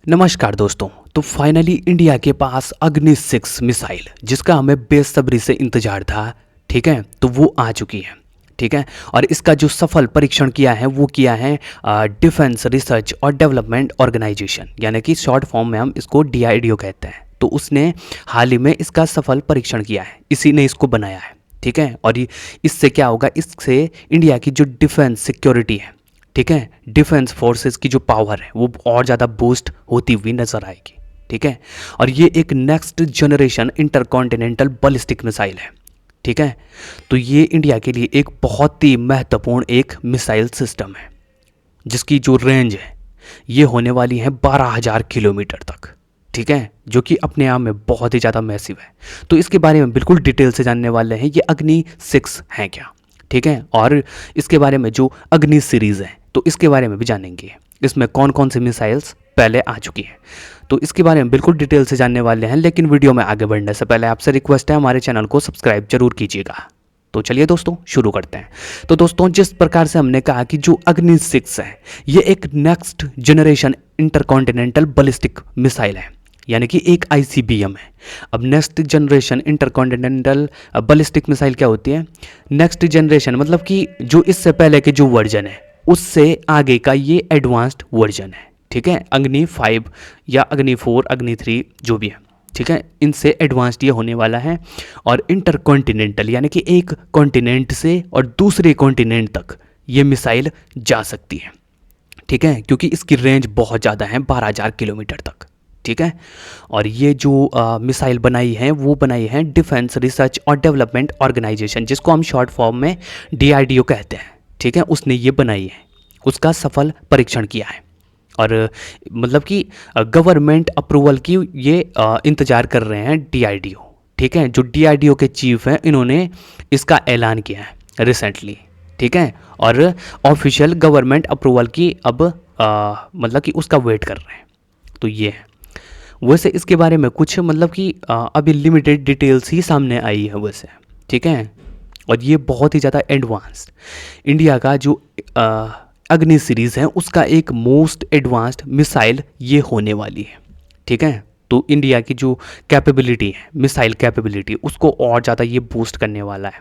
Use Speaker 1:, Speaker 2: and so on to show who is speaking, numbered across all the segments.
Speaker 1: नमस्कार दोस्तों। तो फाइनली इंडिया के पास अग्नि 6 मिसाइल जिसका हमें बेसब्री से इंतजार था, ठीक है, तो वो आ चुकी है। ठीक है, और इसका जो सफल परीक्षण किया है वो किया है डिफेंस रिसर्च और डेवलपमेंट ऑर्गेनाइजेशन, यानी कि शॉर्ट फॉर्म में हम इसको DRDO कहते हैं। तो उसने हाल ही में इसका सफल परीक्षण किया है, इसी ने इसको बनाया है। ठीक है, और इससे क्या होगा, इससे इंडिया की जो डिफेंस सिक्योरिटी है, ठीक है, डिफेंस फोर्सेस की जो पावर है वो और ज़्यादा बूस्ट होती हुई नजर आएगी। ठीक है, और ये एक next generation intercontinental ballistic missile है। ठीक है, तो ये इंडिया के लिए एक बहुत ही महत्वपूर्ण एक मिसाइल सिस्टम है जिसकी जो रेंज है ये होने वाली है 12,000 किलोमीटर तक। ठीक है, जो कि अपने आप में बहुत ही ज़्यादा मैसिव है। तो इसके बारे में बिल्कुल डिटेल से जानने वाले हैं, ये अग्नि 6 है क्या। ठीक है, और इसके बारे में जो अग्नि सीरीज़ है तो इसके बारे में भी जानेंगे, इसमें कौन कौन सी मिसाइल्स पहले आ चुकी हैं। तो इसके बारे में बिल्कुल डिटेल से जानने वाले हैं, लेकिन वीडियो में आगे बढ़ने से पहले आपसे रिक्वेस्ट है हमारे चैनल को सब्सक्राइब जरूर कीजिएगा। तो चलिए दोस्तों शुरू करते हैं। तो दोस्तों, जिस प्रकार से हमने कहा कि जो अग्नि 6 है ये एक next generation intercontinental ballistic missile है, यानी कि एक ICBM है। अब next generation intercontinental ballistic missile क्या होती है? नेक्स्ट जनरेशन मतलब कि जो इससे पहले के जो वर्जन है उससे आगे का ये एडवांस्ड वर्जन है। ठीक है, अग्नि 5 या अग्नि 4, अग्नि 3 जो भी है, ठीक है, इनसे एडवांस्ड ये होने वाला है। और इंटरकॉन्टिनेंटल यानी कि एक कॉन्टिनेंट से और दूसरे कॉन्टिनेंट तक ये मिसाइल जा सकती है। ठीक है, क्योंकि इसकी रेंज बहुत ज़्यादा है, 12,000 किलोमीटर तक। ठीक है, और ये जो मिसाइल बनाई है वो बनाई है डिफेंस रिसर्च और डेवलपमेंट ऑर्गेनाइजेशन, जिसको हम शॉर्ट फॉर्म में DRDO कहते हैं। ठीक है, उसने ये बनाई है, उसका सफल परीक्षण किया है और मतलब कि गवर्नमेंट अप्रूवल की ये इंतज़ार कर रहे हैं DRDO। ठीक है, जो DRDO के चीफ हैं इन्होंने इसका ऐलान किया है रिसेंटली। ठीक है, और ऑफिशियल गवर्नमेंट अप्रूवल की अब मतलब कि उसका वेट कर रहे हैं। तो ये है। वैसे इसके बारे में कुछ मतलब कि अभी लिमिटेड डिटेल्स ही सामने आई है वैसे। ठीक है, और ये बहुत ही ज़्यादा एडवांस्ड इंडिया का जो अग्नि सीरीज़ है उसका एक मोस्ट एडवांस्ड मिसाइल ये होने वाली है। ठीक है, तो इंडिया की जो कैपेबिलिटी है, मिसाइल कैपेबिलिटी, उसको और ज़्यादा ये बूस्ट करने वाला है।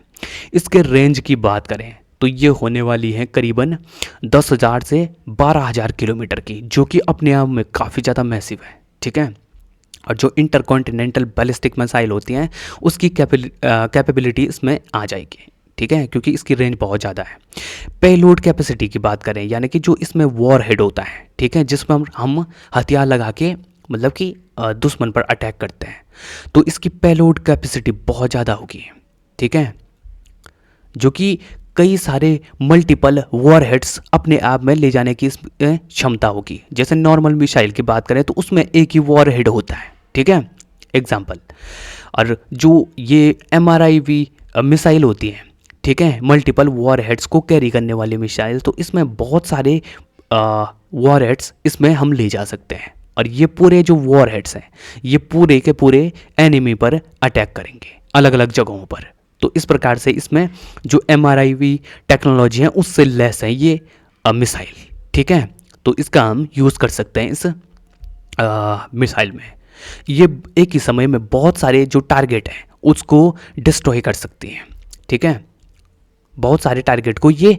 Speaker 1: इसके रेंज की बात करें तो ये होने वाली है करीबन 10,000 से 12,000 किलोमीटर की, जो कि अपने आप में काफ़ी ज़्यादा मैसिव है। ठीक है, और जो इंटरकॉन्टिनेंटल बैलिस्टिक मिसाइल होती हैं उसकी कैपेबिलिटी इसमें आ जाएगी। ठीक है, क्योंकि इसकी रेंज बहुत ज़्यादा है। पेलोड कैपेसिटी की बात करें, यानी कि जो इसमें वॉर हेड होता है, ठीक है, जिसमें हम हथियार लगा के मतलब कि दुश्मन पर अटैक करते हैं, तो इसकी पेलोड कैपेसिटी बहुत ज़्यादा होगी। ठीक है, जो कि कई सारे मल्टीपल वॉर हेड्स अपने आप में ले जाने की इसमें क्षमता होगी। जैसे नॉर्मल मिसाइल की बात करें तो उसमें एक ही वॉर हेड होता है। ठीक है, एग्जाम्पल। और जो ये MRIV मिसाइल होती है, ठीक है, मल्टीपल वॉर हेड्स को कैरी करने वाली मिसाइल, तो इसमें बहुत सारे वॉर हेड्स इसमें हम ले जा सकते हैं। और ये पूरे जो वॉर हेड्स हैं ये पूरे के पूरे एनिमी पर अटैक करेंगे अलग अलग जगहों पर। तो इस प्रकार से इसमें जो MRIV टेक्नोलॉजी है उससे लेस है ये मिसाइल। ठीक है, तो इसका हम यूज़ कर सकते हैं इस मिसाइल में। ये एक ही समय में बहुत सारे जो टारगेट हैं उसको डिस्ट्रॉय कर सकती हैं। ठीक है, बहुत सारे टारगेट को ये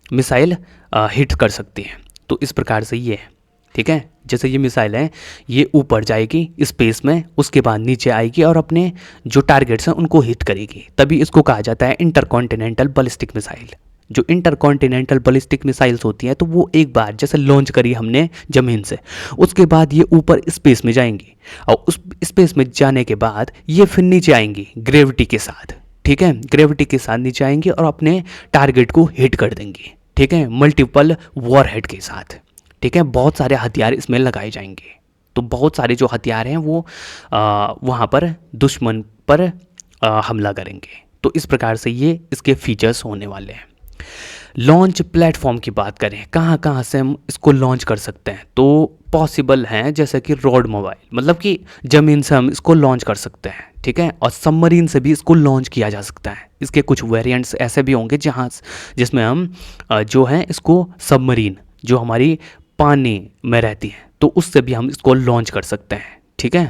Speaker 1: मिसाइल हिट कर सकती हैं। तो इस प्रकार से ये है। ठीक है, जैसे ये मिसाइल है ये ऊपर जाएगी स्पेस में, उसके बाद नीचे आएगी और अपने जो टारगेट्स हैं उनको हिट करेगी, तभी इसको कहा जाता है इंटरकॉन्टिनेंटल बैलिस्टिक मिसाइल। जो इंटरकॉन्टिनेंटल बैलिस्टिक मिसाइल्स होती हैं तो वो एक बार जैसे लॉन्च करी हमने ज़मीन से, उसके बाद ये ऊपर स्पेस में जाएंगी और उस स्पेस में जाने के बाद ये फिर नीचे आएंगी ग्रेविटी के साथ। ठीक है, ग्रेविटी के साथ नीचे आएंगी और अपने टारगेट को हिट कर देंगी। ठीक है, मल्टीपल वॉर हेड के साथ। ठीक है, बहुत सारे हथियार इसमें लगाए जाएंगे। तो बहुत सारे जो हथियार हैं वो वहाँ पर दुश्मन पर हमला करेंगे। तो इस प्रकार से ये इसके फीचर्स होने वाले हैं। लॉन्च प्लेटफॉर्म की बात करें, कहाँ कहाँ से हम इसको लॉन्च कर सकते हैं, तो पॉसिबल हैं जैसे कि रोड मोबाइल, मतलब कि ज़मीन से हम इसको लॉन्च कर सकते हैं। ठीक है, और सबमरीन से भी इसको लॉन्च किया जा सकता है। इसके कुछ वेरिएंट्स ऐसे भी होंगे जहाँ जिसमें हम जो है इसको सबमरीन जो हमारी पानी में रहती हैं तो उससे भी हम इसको लॉन्च कर सकते हैं। ठीक है,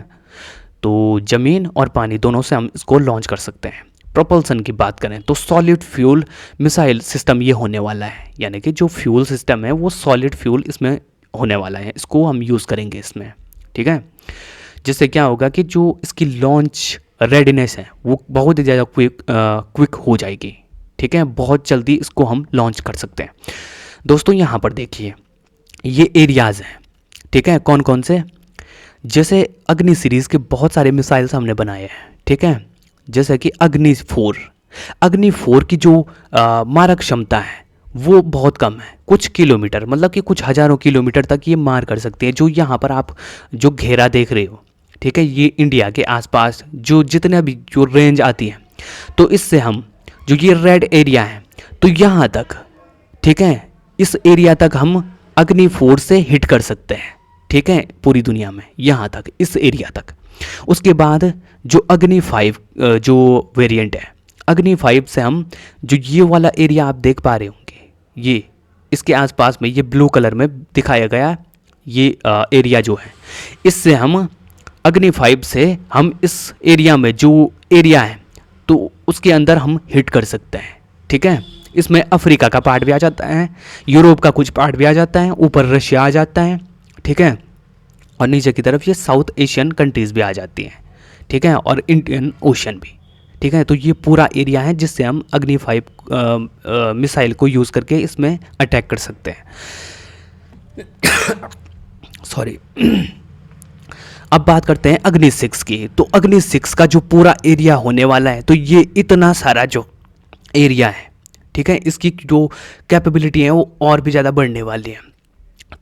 Speaker 1: तो ज़मीन और पानी दोनों से हम इसको लॉन्च कर सकते हैं। प्रोपल्सन की बात करें तो सॉलिड फ्यूल मिसाइल सिस्टम ये होने वाला है, यानी कि जो फ्यूल सिस्टम है वो सॉलिड फ्यूल इसमें होने वाला है, इसको हम यूज़ करेंगे इसमें। ठीक है, जिससे क्या होगा कि जो इसकी लॉन्च रेडीनेस है वो बहुत ही ज़्यादा क्विक हो जाएगी। ठीक है, बहुत जल्दी इसको हम लॉन्च कर सकते हैं। दोस्तों यहाँ पर देखिए ये एरियाज़ हैं। ठीक है, कौन कौन से, जैसे अग्नि सीरीज़ के बहुत सारे मिसाइल्स हमने बनाए हैं। ठीक है, जैसे कि अग्नि 4 की जो मारक क्षमता है वो बहुत कम है, कुछ किलोमीटर, मतलब कि कुछ हज़ारों किलोमीटर तक ये मार कर सकती है। जो यहाँ पर आप जो घेरा देख रहे हो, ठीक है, ये इंडिया के आसपास जो जितने भी जो रेंज आती है, तो इससे हम जो ये रेड एरिया है तो यहाँ तक, ठीक है, इस एरिया तक हम अग्नि 4 से हिट कर सकते हैं। ठीक है, पूरी दुनिया में यहाँ तक, इस एरिया तक। उसके बाद जो अग्नि 5 जो वेरिएंट है, अग्नि 5 से हम जो ये वाला एरिया आप देख पा रहे होंगे, ये इसके आसपास में ये ब्लू कलर में दिखाया गया ये एरिया जो है, इससे हम अग्नि 5 से हम इस एरिया में जो एरिया है तो उसके अंदर हम हिट कर सकते हैं। ठीक है, इसमें अफ्रीका का पार्ट भी आ जाता है, यूरोप का कुछ पार्ट भी आ जाता है, ऊपर रशिया आ जाता है। ठीक है, और नीचे की तरफ ये साउथ एशियन कंट्रीज़ भी आ जाती हैं। ठीक है, और इंडियन ओशन भी। ठीक है, तो ये पूरा एरिया है जिससे हम अग्नि 5 मिसाइल को यूज़ करके इसमें अटैक कर सकते हैं। सॉरी। अब बात करते हैं अग्नि 6 की। तो अग्नि 6 का जो पूरा एरिया होने वाला है, तो ये इतना सारा जो एरिया है, ठीक है, इसकी जो कैपेबिलिटी है वो और भी ज़्यादा बढ़ने वाली है।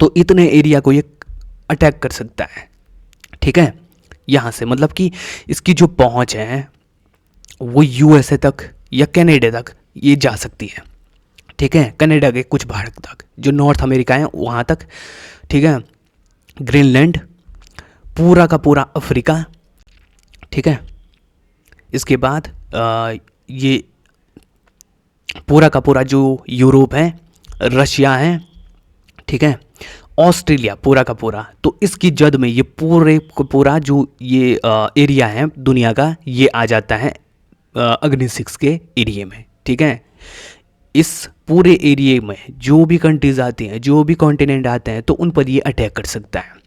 Speaker 1: तो इतने एरिया को ये अटैक कर सकता है। ठीक है, यहाँ से मतलब कि इसकी जो पहुँच है वो यूएसए तक या कनाडा तक ये जा सकती है। ठीक है, कनाडा के कुछ भाग तक, जो नॉर्थ अमेरिका है वहाँ तक। ठीक है, ग्रीनलैंड, पूरा का पूरा अफ्रीका। ठीक है, इसके बाद ये पूरा का पूरा जो यूरोप है, रशिया है। ठीक है, ऑस्ट्रेलिया पूरा का पूरा। तो इसकी जद में ये पूरे को पूरा जो ये एरिया है दुनिया का, ये आ जाता है अग्नि 6 के एरिया में। ठीक है, इस पूरे एरिया में जो भी कंट्रीज आती हैं, जो भी कॉन्टिनेंट आते हैं, तो उन पर ये अटैक कर सकता है।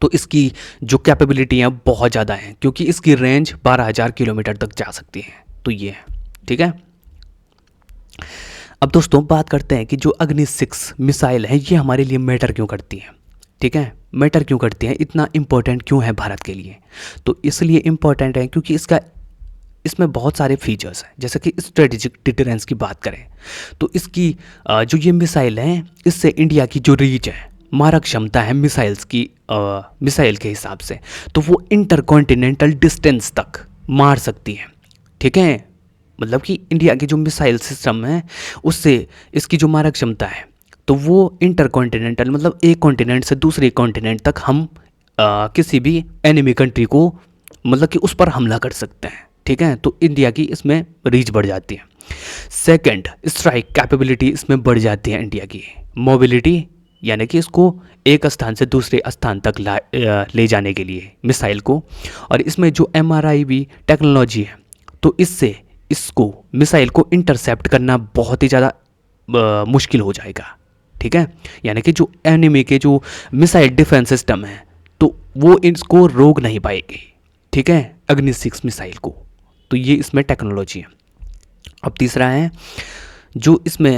Speaker 1: तो इसकी जो कैपेबिलिटी है बहुत ज़्यादा है, क्योंकि इसकी रेंज 12,000 किलोमीटर तक जा सकती है। तो ये है। ठीक है, अब दोस्तों बात करते हैं कि जो अग्नि 6 मिसाइल है ये हमारे लिए मैटर क्यों करती है। ठीक है, मैटर क्यों करती है, इतना इम्पोर्टेंट क्यों है भारत के लिए। तो इसलिए इम्पोर्टेंट है क्योंकि इसमें बहुत सारे फीचर्स हैं। जैसे कि स्ट्रेटेजिक डिटरेंस की बात करें तो इसकी जो ये मिसाइल हैं, इससे इंडिया की जो रीच है, मारक क्षमता है मिसाइल्स की, मिसाइल के हिसाब से, तो वो इंटरकॉन्टिनेंटल डिस्टेंस तक मार सकती है। ठीक है, मतलब कि इंडिया की जो मिसाइल सिस्टम है उससे इसकी जो मारक क्षमता है तो वो इंटरकॉन्टिनेंटल, मतलब एक कॉन्टिनेंट से दूसरे कॉन्टिनेंट तक हम किसी भी एनिमी कंट्री को, मतलब कि उस पर हमला कर सकते हैं। ठीक है, तो इंडिया की इसमें रीच बढ़ जाती है। सेकंड, स्ट्राइक कैपेबिलिटी इसमें बढ़ जाती है इंडिया की। मोबिलिटी, यानी कि इसको एक स्थान से दूसरे स्थान तक ले जाने के लिए मिसाइल को। और इसमें जो MRIV टेक्नोलॉजी है, तो इससे इसको मिसाइल को इंटरसेप्ट करना बहुत ही ज़्यादा मुश्किल हो जाएगा। ठीक है, यानी कि जो एनिमी के जो मिसाइल डिफेंस सिस्टम है तो वो इसको रोक नहीं पाएगी। ठीक है, अग्नि 6 मिसाइल को। तो ये इसमें टेक्नोलॉजी है। अब तीसरा है जो इसमें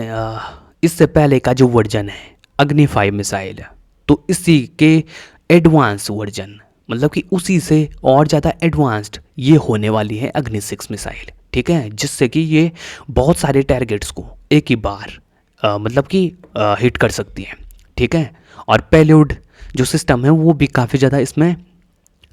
Speaker 1: इससे पहले का जो वर्जन है अग्नि 5 मिसाइल, तो इसी के एडवांस वर्जन, मतलब कि उसी से और ज़्यादा एडवांस्ड ये होने वाली है अग्नि 6 मिसाइल। ठीक है, जिससे कि ये बहुत सारे टारगेट्स को एक ही बार मतलब कि हिट कर सकती है। ठीक है, और पेलोड जो सिस्टम है वो भी काफ़ी ज़्यादा इसमें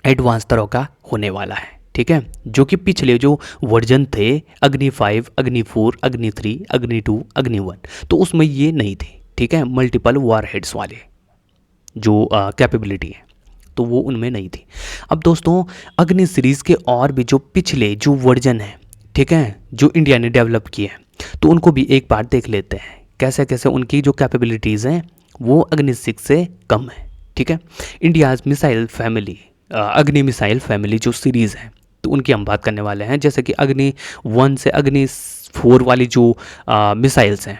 Speaker 1: एडवांस तरह का होने वाला है। ठीक है, जो कि पिछले जो वर्जन थे अग्नि 5, अग्नि 4, अग्नि 3, अग्नि 2, अग्नि 1, तो उसमें ये नहीं थे। ठीक है, मल्टीपल वार हेड्स वाले जो कैपेबिलिटी है तो वो उनमें नहीं थी। अब दोस्तों अग्नि सीरीज़ के और भी जो पिछले जो वर्जन है, ठीक है, जो इंडिया ने डेवलप किए हैं, तो उनको भी एक बार देख लेते हैं कैसे कैसे उनकी जो कैपेबिलिटीज़ हैं वो अग्नि 6 से कम है। ठीक है। इंडियाज़ मिसाइल फैमिली, अग्नि मिसाइल फैमिली जो सीरीज़ है, तो उनकी हम बात करने वाले हैं। जैसे कि अग्नि 1 से अग्नि 4 वाली जो मिसाइल्स हैं,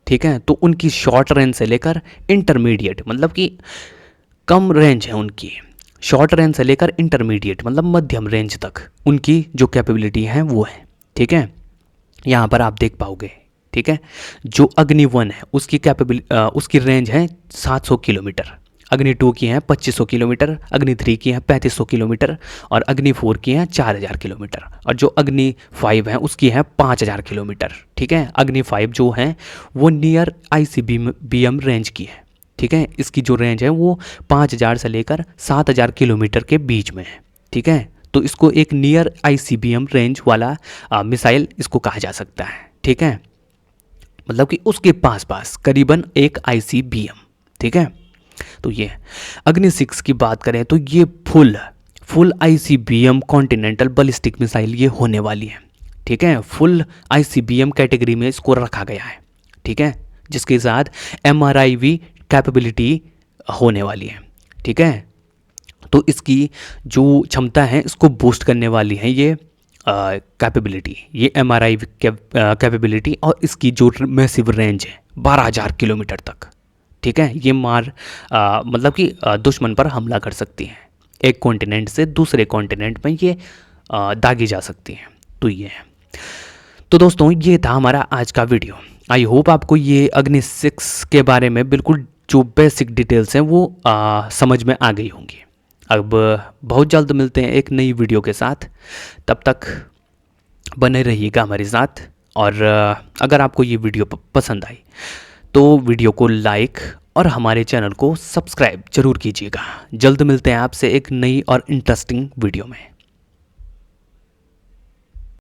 Speaker 1: ठीक है, तो उनकी शॉर्ट रेंज से लेकर इंटरमीडिएट, मतलब कि कम रेंज है उनकी, शॉर्ट रेंज से लेकर इंटरमीडिएट मतलब मध्यम रेंज तक उनकी जो कैपेबिलिटी है वो है, ठीक है। यहाँ पर आप देख पाओगे, ठीक है। जो अग्नि 1 है उसकी उसकी रेंज है 700 किलोमीटर, अग्नि 2 की है 2500 किलोमीटर, अग्नि 3 की है 3500 किलोमीटर और अग्नि 4 की है 4000 किलोमीटर, और जो अग्नि 5 है उसकी है 5000 किलोमीटर, ठीक है। अग्नि 5 जो है वो नियर ICBM रेंज की है, ठीक है। इसकी जो रेंज है वो 5000 से लेकर 7000 किलोमीटर के बीच में है, ठीक है। तो इसको एक नियर ICBM रेंज वाला मिसाइल इसको कहा जा सकता है, ठीक है। मतलब कि उसके पास पास करीबन एक ICBM, ठीक है। तो ये अग्नि 6 की बात करें तो ये full ICBM continental ballistic missile ये होने वाली है, ठीक है। फुल ICBM कैटेगरी में इसको रखा गया है, ठीक है, जिसके साथ MRIV कैपेबिलिटी होने वाली है, ठीक है। तो इसकी जो क्षमता है इसको बूस्ट करने वाली है ये कैपेबिलिटी, ये MRIV कैपेबिलिटी, और इसकी जो मैसिव रेंज है 12000 किलोमीटर तक, ठीक है। ये मतलब कि दुश्मन पर हमला कर सकती हैं, एक कॉन्टिनेंट से दूसरे कॉन्टिनेंट में ये दागी जा सकती हैं। तो ये है। तो दोस्तों ये था हमारा आज का वीडियो। आई होप आपको ये अग्नि 6 के बारे में बिल्कुल जो बेसिक डिटेल्स हैं वो समझ में आ गई होंगी। अब बहुत जल्द मिलते हैं एक नई वीडियो के साथ, तब तक बने रहिएगा हमारे साथ। और अगर आपको ये वीडियो पसंद आई तो वीडियो को लाइक और हमारे चैनल को सब्सक्राइब जरूर कीजिएगा। जल्द मिलते हैं आपसे एक नई और इंटरेस्टिंग वीडियो में।